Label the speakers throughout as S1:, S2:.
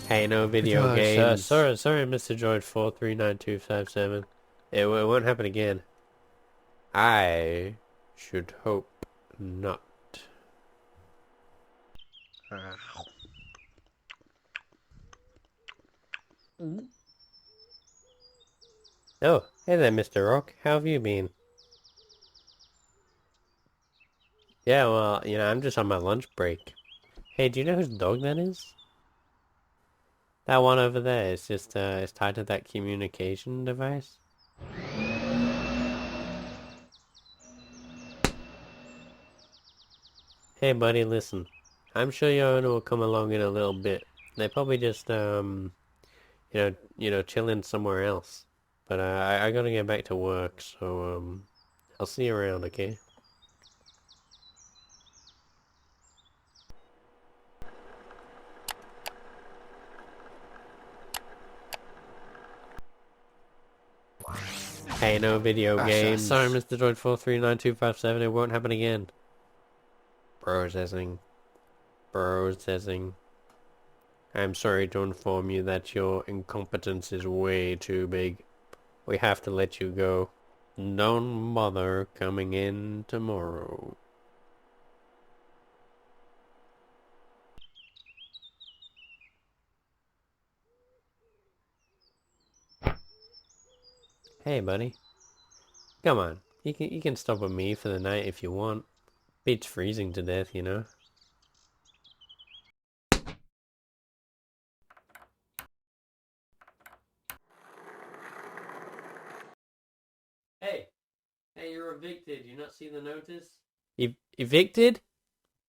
S1: Hey, no video games. Sorry, Mr. George 4392257. It won't happen again. I should hope not. Oh, hey there, Mr. Rock. How have you been? Yeah, well, I'm just on my lunch break. Hey, do you know whose dog that is? That one over there. It's just, it's tied to that communication device. Hey, buddy, listen. I'm sure your owner will come along in a little bit. They're probably just, chilling somewhere else. But, I gotta get back to work, so, I'll see you around, okay? Hey, no video games. Sorry, Mr. George 4392257. It won't happen again. Processing. I'm sorry to inform you that your incompetence is way too big. We have to let you go. Don't bother coming in tomorrow. Hey, buddy. Come on. You can stop with me for the night if you want. Beats freezing to death, you know. Hey, you're evicted. You not see the notice? Evicted?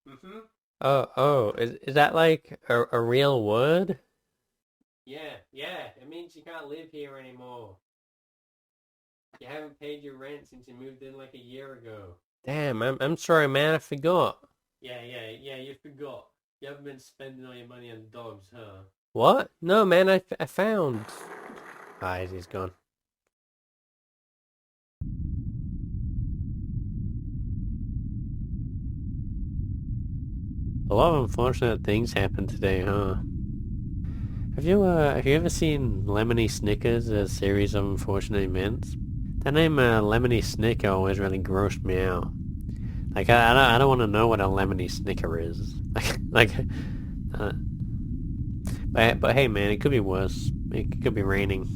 S1: Mm-hmm. Oh, is that like a real word? Yeah, it means you can't live here anymore. You haven't paid your rent since you moved in like a year ago. Damn, I'm sorry, man. I forgot. Yeah, you forgot. You haven't been spending all your money on dogs, huh? What? No, man, I found. Ah, he's gone. A lot of unfortunate things happened today, huh? Have you ever seen Lemony Snickers, a series of unfortunate events? That name, Lemony Snicker, always really grossed me out. Like, I don't want to know what a Lemony Snicker is. Uh, but hey, man, it could be worse. It could be raining.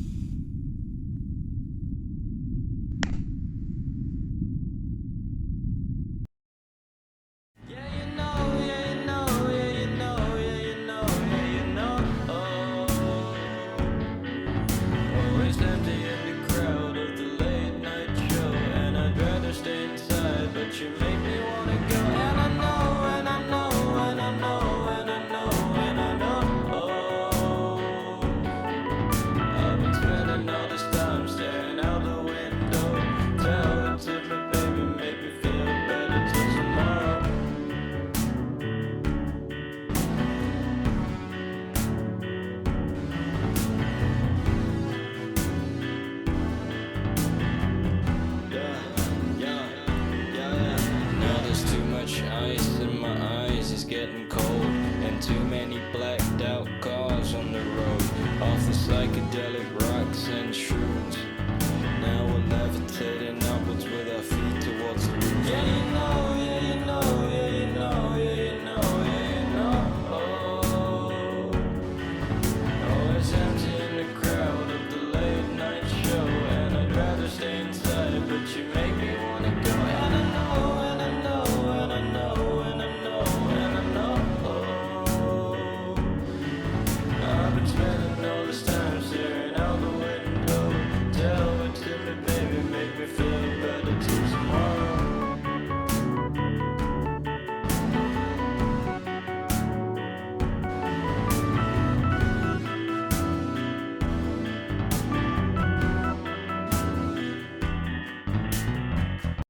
S2: Getting cold and too many black